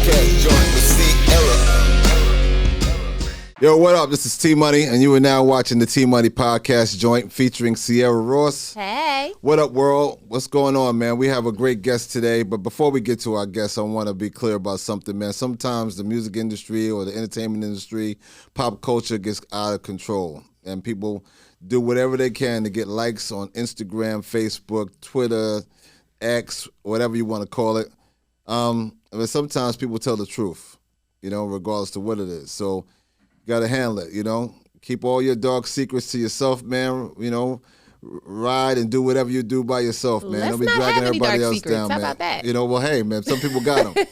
podcast joint with Ciara. Yo, what up? This is T Money, and you are now watching the T Money podcast joint featuring Ciara Ross. Hey. What up, world? What's going on, man? We have a great guest today, but before we get to our guest, I want to be clear about something, man. Sometimes the music industry or the entertainment industry, pop culture gets out of control, and people do whatever they can to get likes on Instagram, Facebook, Twitter, X, whatever you want to call it. But sometimes people tell the truth, regardless to what it is. So you got to handle it, Keep all your dark secrets to yourself, man. Ride and do whatever you do by yourself, man. Let's Don't be not dragging have any everybody dark else secrets. down, How man. about that? Well, hey, man, some people got them.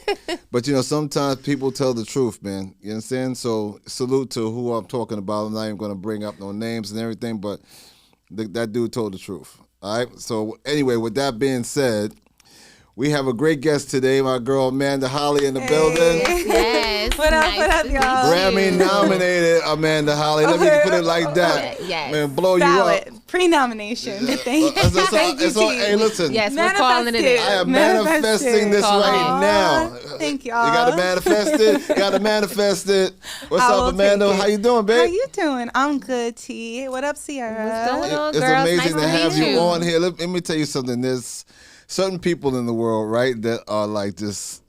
But, sometimes people tell the truth, man. You understand? So salute to who I'm talking about. I'm not even going to bring up no names and everything, but that dude told the truth. All right? So anyway, with that being said, we have a great guest today, my girl Amanda Holley in the building. Yes. What up, y'all? Grammy-nominated Amanda Holley. Let me put it like that. Yes. Man, blow Valid. you up. Pre-nomination. Thank you. Hey, listen. Yes, we're calling it in. I am manifesting this right now. Thank y'all. You gotta manifest it. Gotta manifest it. What's up, Amanda? How you doing, babe? How you doing? I'm good, T. What up, Ciara? What's going on, It's girls? amazing Nice to have meet you on here. Let me tell you something. There's certain people in the world, right, that are like just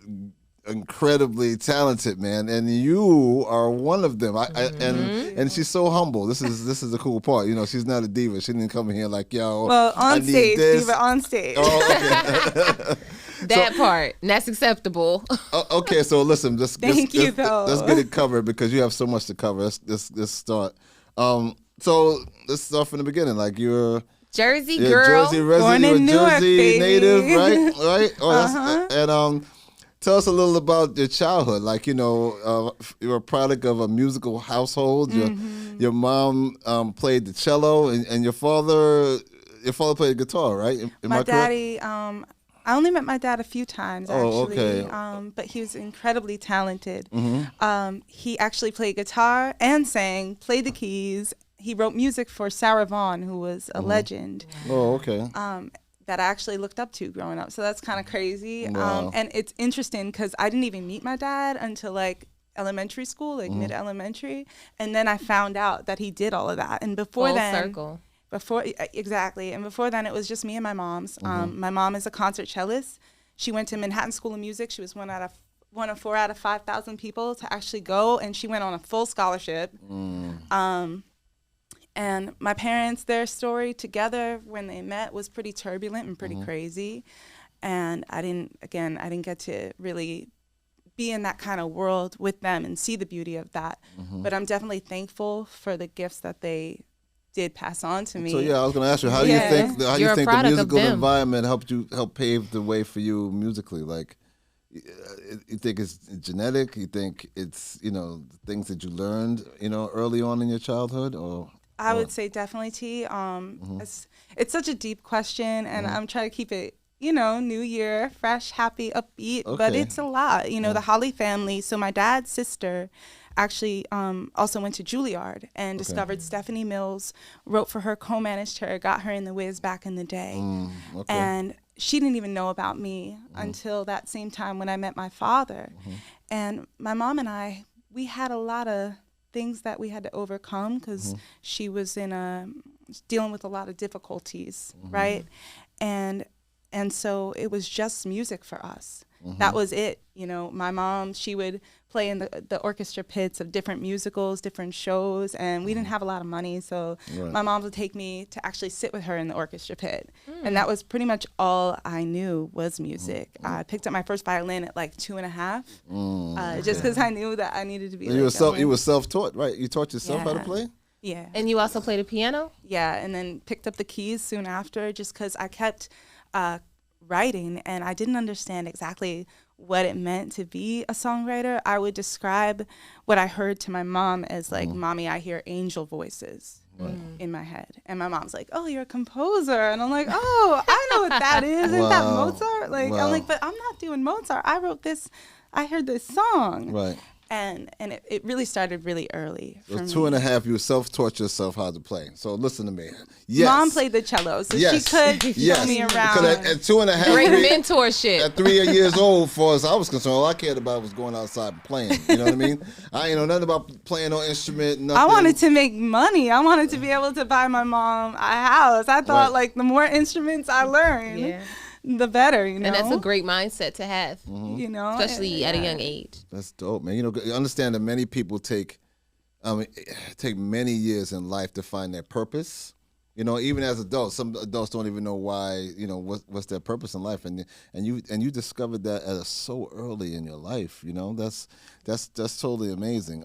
incredibly talented, man, and you are one of them. And she's so humble. This is the cool part. She's not a diva. She didn't come in here like, yo. Well, on stage, this. diva on stage. Oh, okay. That part. That's acceptable. Okay, so listen, let's Thank you, though. Let's get it covered because you have so much to cover. Let's start. So let's start from the beginning. Like you're Jersey girl. Jersey resident, Born in you're a Newark, Jersey baby. native, right? Oh, Uh-huh. And tell us a little about your childhood. Like you're a product of a musical household. Your mom played the cello, and your father played the guitar, right? Am My I correct? daddy, I only met my dad a few times, actually. Oh, okay. But he was incredibly talented. Mm-hmm. He actually played guitar and sang, played the keys. He wrote music for Sarah Vaughan, who was a legend. Oh, okay. That I actually looked up to growing up. So that's kind of crazy. Wow. And it's interesting because I didn't even meet my dad until like elementary school, like mid-elementary. And then I found out that he did all of that. And before Full then, circle. Exactly. And before then, it was just me and my mom's. My mom is a concert cellist. She went to Manhattan School of Music. She was one of 4 out of 5,000 people to actually go. And she went on a full scholarship. And my parents, their story together when they met was pretty turbulent and pretty crazy. And I didn't get to really be in that kind of world with them and see the beauty of that. But I'm definitely thankful for the gifts that they did pass on to me. So I was going to ask you, how do you think the musical environment helped pave the way for you musically? Like, you think it's genetic? You think it's things that you learned early on in your childhood, or? I would say definitely T. It's such a deep question, and I'm trying to keep it, New Year, fresh, happy, upbeat, but it's a lot. The Holley family. So my dad's sister actually also went to Juilliard and discovered Stephanie Mills, wrote for her, co-managed her, got her in the whiz back in the day. And she didn't even know about me until that same time when I met my father. And my mom and I, we had a lot of things that we had to overcome because she was dealing with a lot of difficulties, right? And so it was just music for us. That was it. My mom, she would play in the orchestra pits of different musicals, different shows, and we didn't have a lot of money, so my mom would take me to actually sit with her in the orchestra pit. And that was pretty much all I knew was music. I picked up my first violin at like 2.5, just because I knew that I needed to be. You were self-taught, right? You taught yourself how to play? Yeah. And you also played the piano? Yeah, and then picked up the keys soon after, just because I kept writing and I didn't understand exactly what it meant to be a songwriter. I would describe what I heard to my mom as like, Mommy, I hear angel voices in my head. And my mom's like, oh, you're a composer. And I'm like, oh, I know what that is. Isn't that Mozart? I'm like, but I'm not doing Mozart. I wrote this, I heard this song. Right. And it really started really early. So for 2.5, you self-taught yourself how to play. So listen to me. Yes. Mom played the cello, so she could show me around. Because at 2.5, Great mentorship. at 3 years old, for us, I was concerned. All I cared about was going outside and playing. You know what I mean? I ain't know nothing about playing no instrument. Nothing. I wanted to make money. I wanted to be able to buy my mom a house. I thought like the more instruments I learn, the better. You know, and that's a great mindset to have. You know, especially at a young age. That's dope, man. You know, understand that many people take many years in life to find their purpose. You know, even as adults, some adults don't even know why. You know, what's their purpose in life, and you discovered that at so early in your life. You know, that's totally amazing.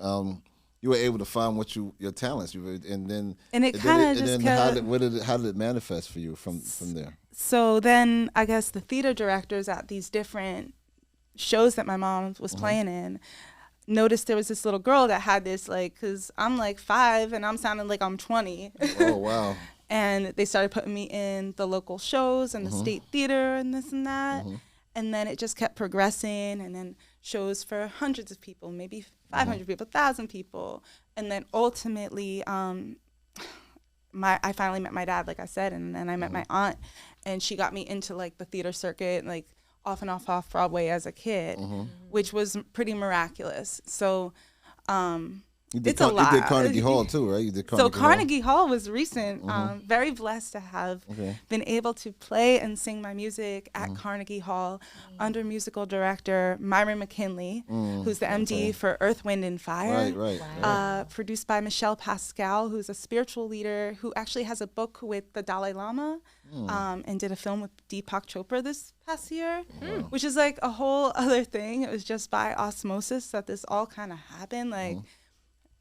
You were able to find your talents, and it kind of just how did it manifest for you from there? So then, I guess the theater directors at these different shows that my mom was playing in noticed there was this little girl that had this, like, because I'm like 5 and I'm sounding like I'm 20. Oh, wow. And they started putting me in the local shows and the state theater and this and that. And then it just kept progressing, and then shows for hundreds of people, maybe 500 people, 1,000 people. And then ultimately, I finally met my dad, like I said, and then I met my aunt, and she got me into like the theater circuit, like off Broadway as a kid, which was pretty miraculous. So it's a lot. You did Carnegie Hall too, right? You did Carnegie Hall was recent. Very blessed to have been able to play and sing my music at Carnegie Hall under musical director Myron McKinley, who's the MD for Earth, Wind, and Fire. Right. Wow. Produced by Michelle Pascal, who's a spiritual leader who actually has a book with the Dalai Lama, and did a film with Deepak Chopra this past year, which is like a whole other thing. It was just by osmosis that this all kind of happened. Like,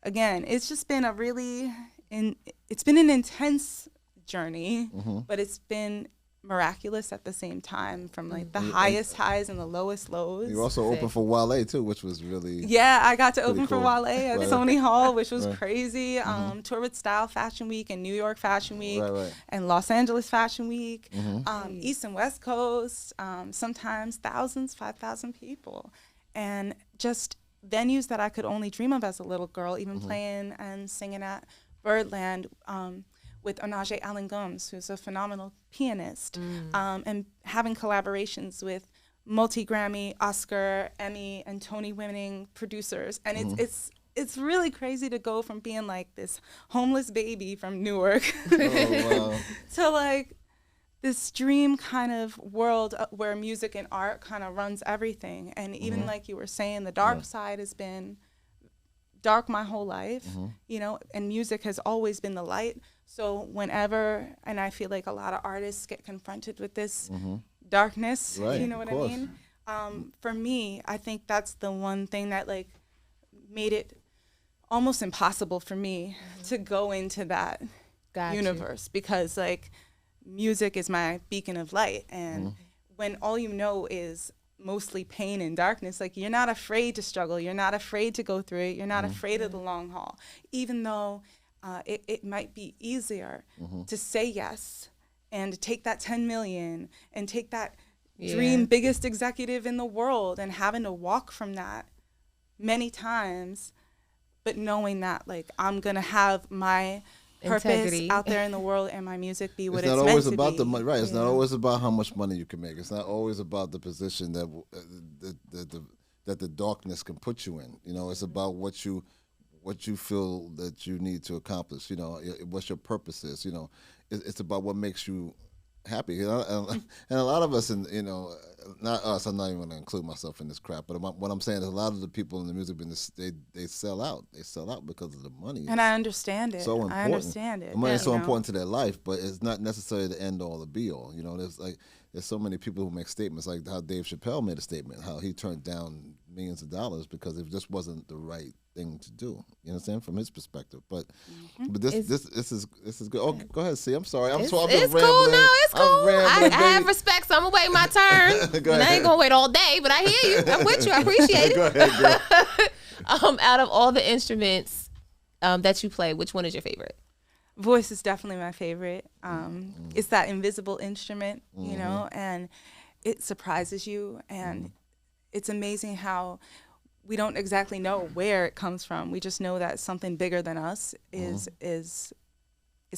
again, it's just been it's been an intense journey, but it's been miraculous at the same time, from like the highest highs and the lowest lows. You also opened for Wale too, which was really I got to open cool. for Wale at Sony Hall, which was crazy. Toured with Style Fashion Week and New York Fashion Week and Los Angeles Fashion Week, East and West Coast, sometimes thousands, 5,000 people, and just venues that I could only dream of as a little girl, even playing and singing at Birdland with Onaje Allen Gomes, who's a phenomenal pianist, and having collaborations with multi-Grammy, Oscar, Emmy, and Tony-winning producers. And it's really crazy to go from being like this homeless baby from Newark to like this dream kind of world where music and art kind of runs everything. And even like you were saying, the dark side has been dark my whole life, you know, and music has always been the light. So whenever, and I feel like a lot of artists get confronted with this darkness, you know what I mean? For me, I think that's the one thing that like made it almost impossible for me to go into that universe, because like music is my beacon of light, and when all you know is mostly pain and darkness, like you're not afraid to struggle, you're not afraid to go through it, you're not afraid of the long haul, even though it might be easier to say yes and to take that 10 million and take that dream biggest executive in the world, and having to walk from that many times, but knowing that like I'm gonna have my purpose integrity out there in the world and my music be what it's it's not meant always to about be. the money, right? It's not always about how much money you can make. It's not always about the position that the darkness can put you in. You know, it's about what you feel that you need to accomplish. You know, what your purpose is. You know, it's about what makes you happy. You know, and a lot of us, and you know, not us. I'm not even going to include myself in this crap. But what I'm saying is, a lot of the people in the music business, they sell out. They sell out because of the money. And I understand it. So important. I understand it. The money is so important to their life, but it's not necessarily the end all, the be all. You know, there's so many people who make statements like how Dave Chappelle made a statement, how he turned down millions of dollars because it just wasn't the right thing to do. You understand, from his perspective. But this is good. Oh, go ahead, see. I'm sorry. It's cool. No, it's cool. I have respect, so I'm gonna wait my turn. Go And I ain't gonna wait all day, but I hear you. I'm with you. I appreciate it. Go ahead, girl. Out of all the instruments that you play, which one is your favorite? Voice is definitely my favorite. It's that invisible instrument, you know, and it surprises you. And it's amazing how we don't exactly know where it comes from. We just know that something bigger than us is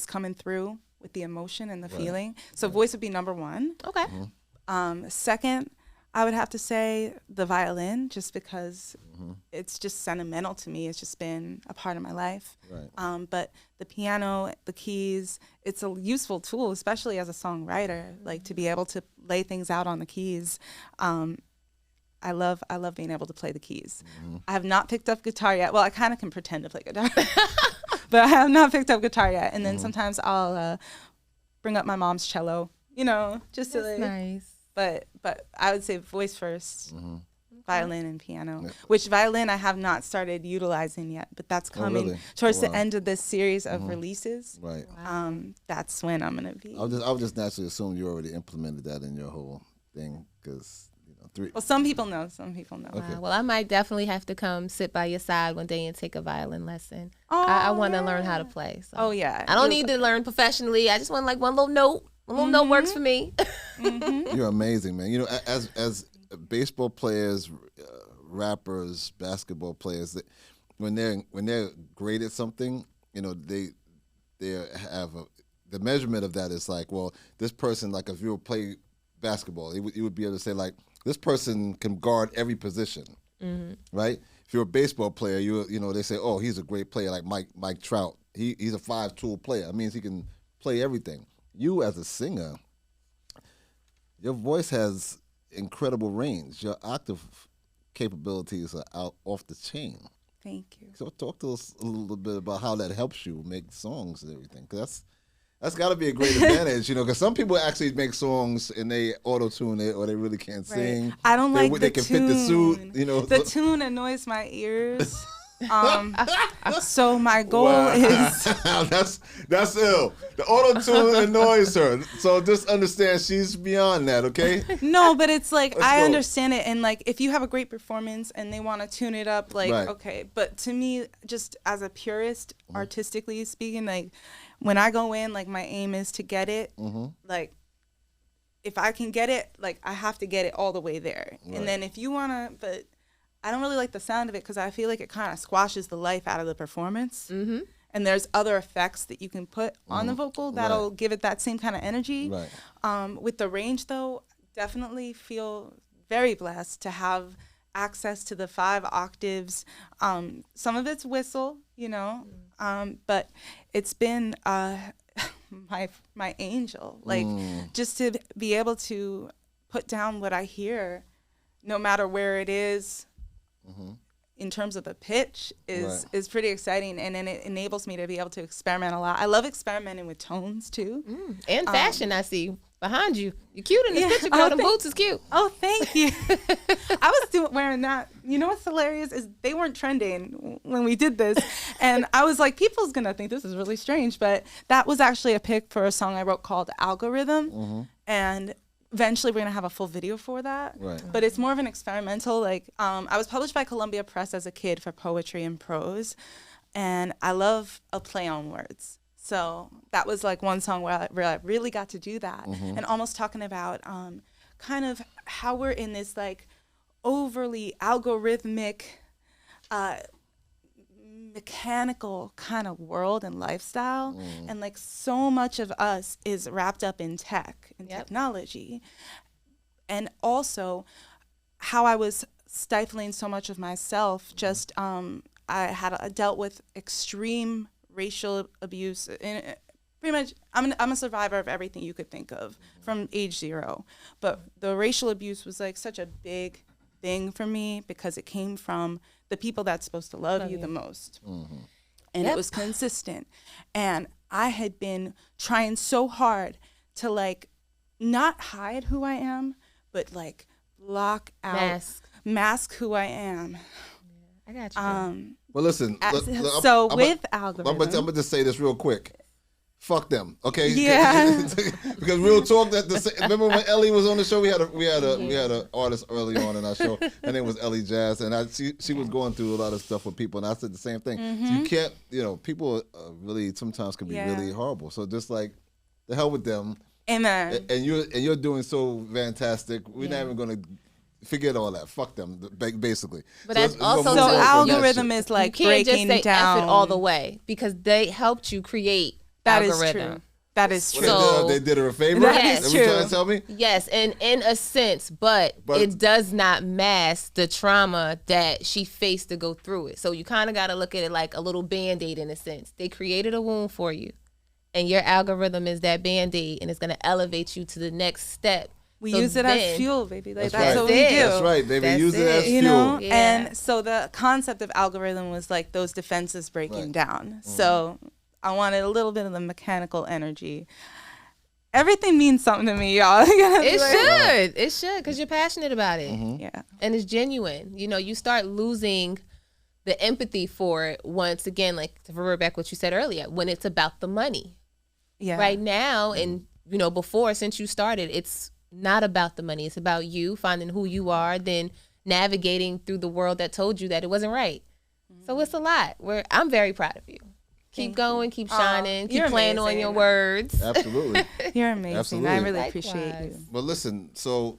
coming through with the emotion and the feeling. So voice would be number one. Okay. Second, I would have to say the violin, just because it's just sentimental to me. It's just been a part of my life. Right. But the piano, the keys, it's a useful tool, especially as a songwriter, like to be able to lay things out on the keys. I love being able to play the keys. I have not picked up guitar yet. Well, I kind of can pretend to play guitar, but I have not picked up guitar yet. And then sometimes I'll bring up my mom's cello, just to That's nice. But I would say voice first, violin and piano. Which violin I have not started utilizing yet, but that's coming towards the end of this series of releases. Right. That's when I'm gonna be. I would just naturally assume you already implemented that in your whole thing, because Well, some people know. Some people know. Okay. Well, I might definitely have to come sit by your side one day and take a violin lesson. I want to learn how to play. So. Oh yeah. I don't need to learn professionally. I just want like one little note. One little note works for me. You're amazing, man. As baseball players, rappers, basketball players, when they're great at something, they have the measurement of that is like, well, this person, like if you would play basketball, you would be able to say like, this person can guard every position, right? If you're a baseball player, they say, oh, he's a great player, like Mike Trout. He's a 5-tool player. That means he can play everything. You as a singer, your voice has incredible range. Your octave capabilities are out off the chain. Thank you. So talk to us a little bit about how that helps you make songs and everything, because that's got to be a great advantage, because some people actually make songs and they auto-tune it or they really can't sing. I don't like the they can tune. fit the suit, The tune annoys my ears. So my goal is that's ill. The auto-tune annoys her. So just understand she's beyond that, okay? No, but it's like I go. understand it, and like if you have a great performance and they want to tune it up, like okay. But to me, just as a purist, artistically speaking, like when I go in, like my aim is to get it, like if I can get it, like I have to get it all the way there. Right. And then if you wanna, but I don't really like the sound of it because I feel like it kind of squashes the life out of the performance. And there's other effects that you can put on the vocal that'll give it that same kind of energy. Right. With the range, though, definitely feel very blessed to have access to the 5 octaves. Some of it's whistle, but it's been my angel. Like just to be able to put down what I hear, no matter where it is. In terms of the pitch is pretty exciting, and then it enables me to be able to experiment a lot. I love experimenting with tones too. And fashion, I see behind you. You're cute in this picture, girl. The boots is cute. Oh, thank you. I was wearing that. You know what's hilarious is they weren't trending when we did this, and I was like, people's gonna think this is really strange, but that was actually a pick for a song I wrote called Algorithm, and eventually we're going to have a full video for that. Right. But it's more of an experimental, like, I was published by Columbia Press as a kid for poetry and prose, and I love a play on words. So that was like one song where I really got to do that, and almost talking about kind of how we're in this like overly algorithmic, mechanical kind of world and lifestyle, and like so much of us is wrapped up in tech and technology, and also how I was stifling so much of myself. Just I had dealt with extreme racial abuse, and pretty much I'm a survivor of everything you could think of from age 0, but the racial abuse was like such a big thing for me because it came from the people that's supposed to love you the most. And it was consistent. And I had been trying so hard to like not hide who I am, but like block out, mask who I am. I got you. Well, listen. With algorithm. I'm going to just say this real quick. Fuck them, okay? Yeah. Because real talk. Remember when Ellie was on the show? We had an artist early on in our show. Her name was Ellie Jazz, and she was going through a lot of stuff with people, and I said the same thing. So you can't, people really sometimes can be really horrible. So just like the hell with them. Amen. And you're doing so fantastic. We're not even going to forget all that. Fuck them, basically. But that's let's also go So move on. algorithm is like you can't just breaking say down. F it all the way because they helped you create That is algorithm. true. That is true. So- They did her a favor. That is Are you trying true. to tell me? Yes, and in a sense, but it does not mask the trauma that she faced to go through it. So you kind of got to look at it like a little Band-Aid in a sense. They created a wound for you, and your algorithm is that Band-Aid, and it's going to elevate you to the next step. We So use it then- as fuel, baby. Like, That's that's right. what we do. That's right, baby. That's Use it as it. fuel. You know, Yeah. and so the concept of algorithm was like those defenses breaking down. So I wanted a little bit of the mechanical energy. Everything means something to me, y'all. It should, because you're passionate about it. Yeah. And it's genuine. You know, you start losing the empathy for it once again, like to revert back what you said earlier, when it's about the money. Yeah. Right now, and you know, before, since you started, it's not about the money. It's about you finding who you are, then navigating through the world that told you that it wasn't right. So it's a lot. I'm very proud of you. Keep going, keep shining, keep you're playing on amazing. your words. Absolutely. You're amazing. Absolutely. I really Likewise. appreciate you. But listen, so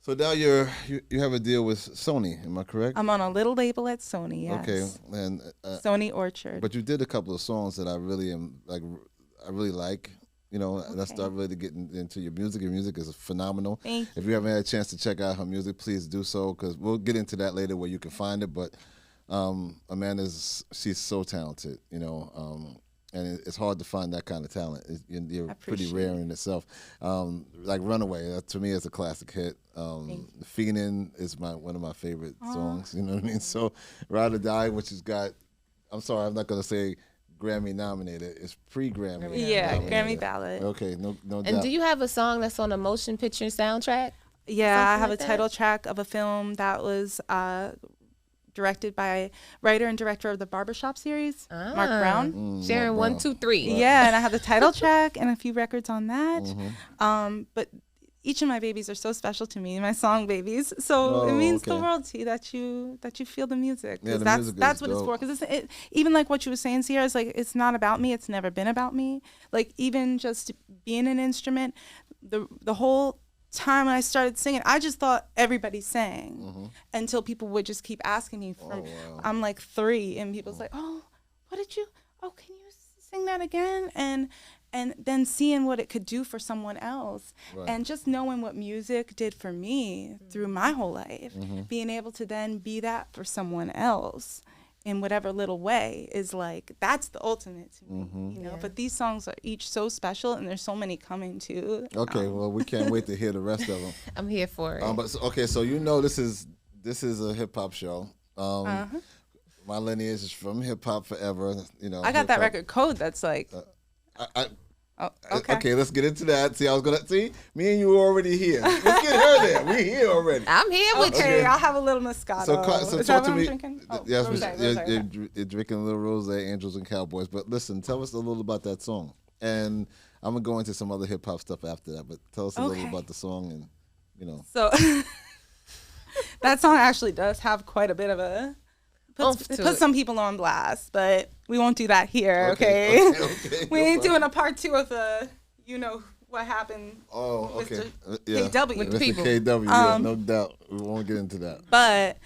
now you have a deal with Sony. Am I correct? I'm on a little label at Sony, yes. Okay, and Sony Orchard. but you did a couple of songs that I really like. You know, and I start really getting into your music. Your music is phenomenal. Thank If you haven't had a chance to check out her music, please do so, because we'll get into that later where you can find it. But she's so talented, you know, and it's hard to find that kind of talent. You're pretty rare in itself. Like Runaway, to me, is a classic hit. Fiendin' is one of my favorite songs, you know what I mean? So Ride or Die, which has got, I'm sorry, I'm not going to say Grammy nominated. It's pre-Grammy. Yeah, nominated. Grammy ballot. Okay, no doubt. And do you have a song that's on a motion picture soundtrack? Yeah, I Something have like a that? title track of a film that was directed by writer and director of the Barbershop series, Mark Brown. Sharon, 1, 2, 3. Yeah, and I have the title track and a few records on that. But each of my babies are so special to me, my song babies. So it means the world to you that you feel the music. Yeah, 'Cause the that's music that's is what it's dope. for. Because even like what you were saying, Ciara, it's like it's not about me. It's never been about me. Like even just being an instrument, the whole time when I started singing, I just thought everybody sang until people would just keep asking me. I'm like 3, and people's like, "Oh, what did you? Oh, can you sing that again?" And then seeing what it could do for someone else, and just knowing what music did for me through my whole life, being able to then be that for someone else in whatever little way is like, that's the ultimate to me, you know. But these songs are each so special, and there's so many coming too. Okay, well, we can't wait to hear the rest of them. I'm here for it. So you know this is a hip hop show. My lineage is from hip hop forever. You know, I got that hip-hop. record code that's like, Okay, let's get into that. See, I was gonna see me and you were already here. Let's get her there. We here already. I'm here with okay, you. I'll have a little Moscato. So Is talk that to what me. I'm drinking? Oh, Yes, rosé. you're drinking a little rosé, Angels and Cowboys. But listen, tell us a little about that song, and I'm gonna go into some other hip hop stuff after that. But tell us a little about the song, and you know. So that song actually does have quite a bit of a put some people on blast, but we won't do that here. Okay. We ain't doing a part 2 of the, you know what happened. Oh, okay. Mr. KW. With Mr. people. KW, yeah, no doubt. We won't get into that. But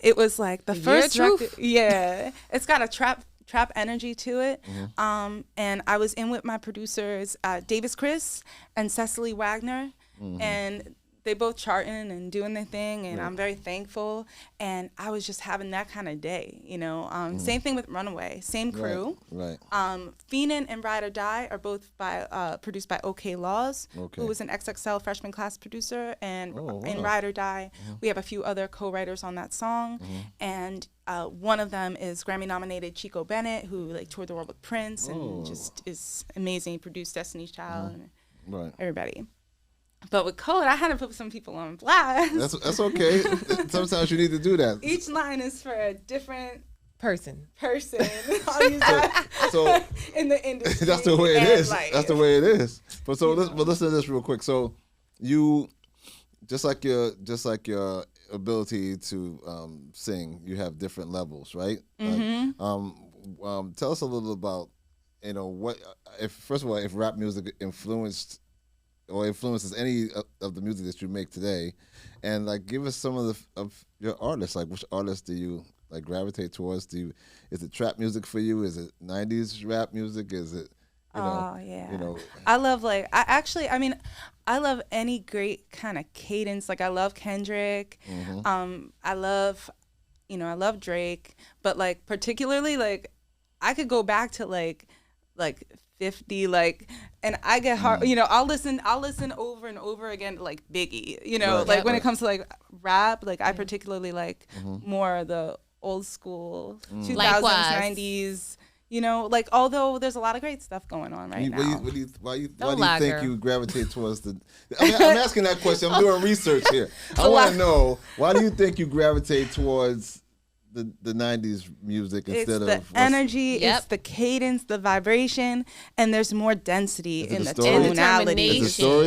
it was like the first Truth. record. Yeah, it's got a trap energy to it. And I was in with my producers, Davis Chris and Cecily Wagner, and they both charting and doing their thing, and I'm very thankful. And I was just having that kind of day, you know. Same thing with Runaway, same crew. Right. Fiendin' and Ride or Die are both produced by OK Laws, Okay. who was an XXL freshman class producer. And in wow. Ride or Die, we have a few other co-writers on that song. And one of them is Grammy-nominated Chico Bennett, who like toured the world with Prince and just is amazing. He produced Destiny's Child and everybody. But with Code, I had to put some people on blast. That's okay. Sometimes you need to do that. Each line is for a different person. I'll use that So in the industry. that's the way it and is. life. That's the way it is. But listen to this real quick. So you just like your ability to sing, you have different levels, right? Tell us a little about, you know, what if first of all, if rap music influenced or influences any of the music that you make today, and like give us some of your artists. Like, which artists do you like gravitate towards? Is it trap music for you? Is it 90s rap music? Is it I love I love any great kind of cadence. Like I love Kendrick. I love Drake, but like particularly like I could go back to like 50, like, and I get hard, I'll listen over and over again to like Biggie, when it comes to like rap, like I particularly like more of the old school 2000s, Likewise. 90s, like although there's a lot of great stuff going on right now. Why do you think you gravitate towards the? I'm asking that question. I'm doing research here. I want to know, why do you think you gravitate towards the 90s music instead of the energy, it's the cadence, the vibration, and there's more density in the tonality.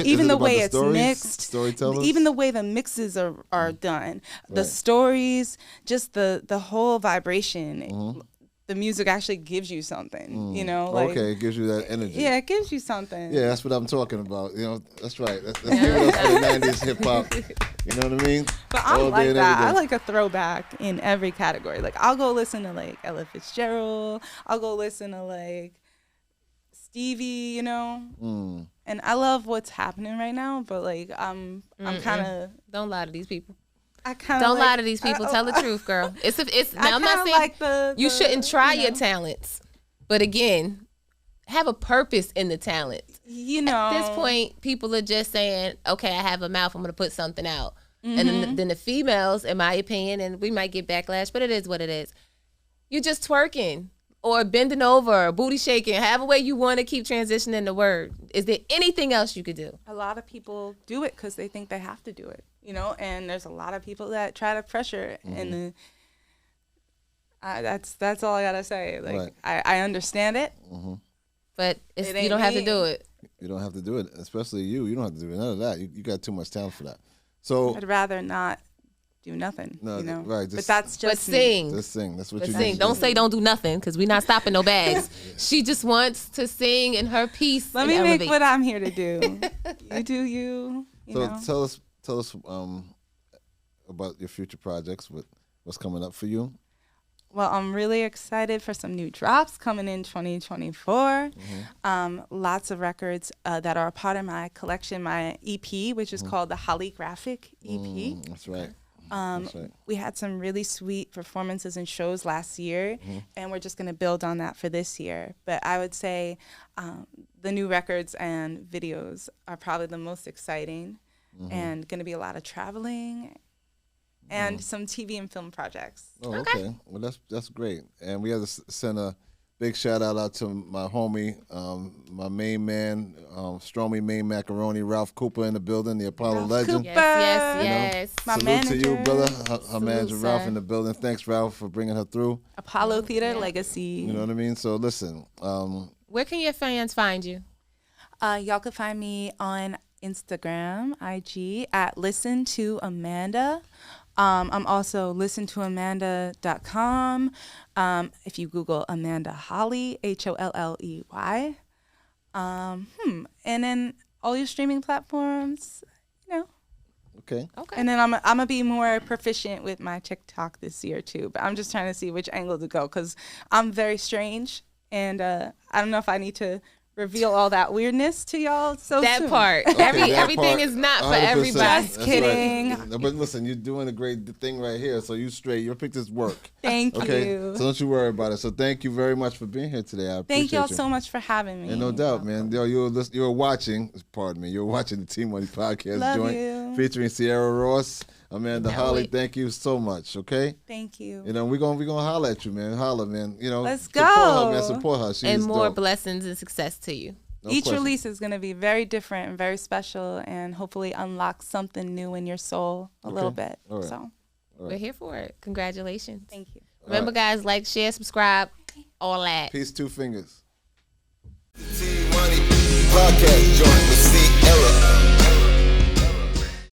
Even the way it's mixed, even the way the mixes are done, the stories, just the whole vibration. The music actually gives you something, okay, it gives you that energy. Yeah, it gives you something. Yeah, that's what I'm talking about. That's right. That's give it up for the 90s hip hop. You know what I mean? But I'm like that. I like a throwback in every category. Like I'll go listen to like Ella Fitzgerald. I'll go listen to like Stevie. And I love what's happening right now. But like I'm kind of don't lie to these people. Don't lie to these people. Tell the truth, girl. It's now. I'm not saying you shouldn't try your talents, but again, have a purpose in the talent. At this point, people are just saying, "Okay, I have a mouth. I'm going to put something out." And then the females, in my opinion, and we might get backlash, but it is what it is. You're just twerking or bending over, or booty shaking, however way you want to keep transitioning the word. Is there anything else you could do? A lot of people do it because they think they have to do it. And there's a lot of people that try to pressure it, and that's all I gotta say. Like I understand it, but you don't have to do it. You don't have to do it, especially you. You don't have to do none of that. You got too much talent for that. So I'd rather not do nothing. Right? But that's just sing. Just sing. That's what you sing. Don't say don't do nothing, because we're not stopping no bags. She just wants to sing in her piece. Let me make what I'm here to do. You do you. So tell us about your future projects. What's coming up for you? Well, I'm really excited for some new drops coming in 2024. Lots of records that are a part of my collection, my EP, which is called the Holley Graphic EP. That's right. We had some really sweet performances and shows last year, and we're just going to build on that for this year. But I would say the new records and videos are probably the most exciting, and going to be a lot of traveling and some TV and film projects. Oh, okay. Well, that's great. And we have to send a big shout out to my homie, my main man, Stromy Main Macaroni, Ralph Cooper in the building, the Apollo legend. Yes. My salute manager. to you, brother. Her manager, Ralph, in the building. Thanks, Ralph, for bringing her through. Apollo Theater Legacy. You know what I mean? So listen. Where can your fans find you? Y'all can find me on Instagram, IG, at Listen to Amanda. I'm also listentoamanda.com. If you Google Amanda Holley, Holley. And then all your streaming platforms, Okay. And then I'm gonna be more proficient with my TikTok this year too. But I'm just trying to see which angle to go, because I'm very strange, and I don't know if I need to reveal all that weirdness to y'all so that soon. part. Everything is not for 100%. everybody. Just kidding. Right. But listen, you're doing a great thing right here, so you straight. Your pictures work. Thank Okay, you. so don't you worry about it. So thank you very much for being here today. I appreciate Thank y'all you. so much for having me. And no doubt, man. You're watching. Pardon me. You're watching the Team Money Podcast Love joint you. featuring Ciara Ross, Amanda Holley. Thank you so much. Okay. Thank you. We're gonna holler at you, man. Holler, man. Let's support go. her, man. Support her. She's And more dope. blessings and success to you. No Each question. release is going to be very different and very special, and hopefully unlock something new in your soul a little bit. All right. So We're here for it. Congratulations. thank you. Remember, guys, like, share, subscribe, all that. Peace, 2 fingers. T Money Podcast joint with Ciara.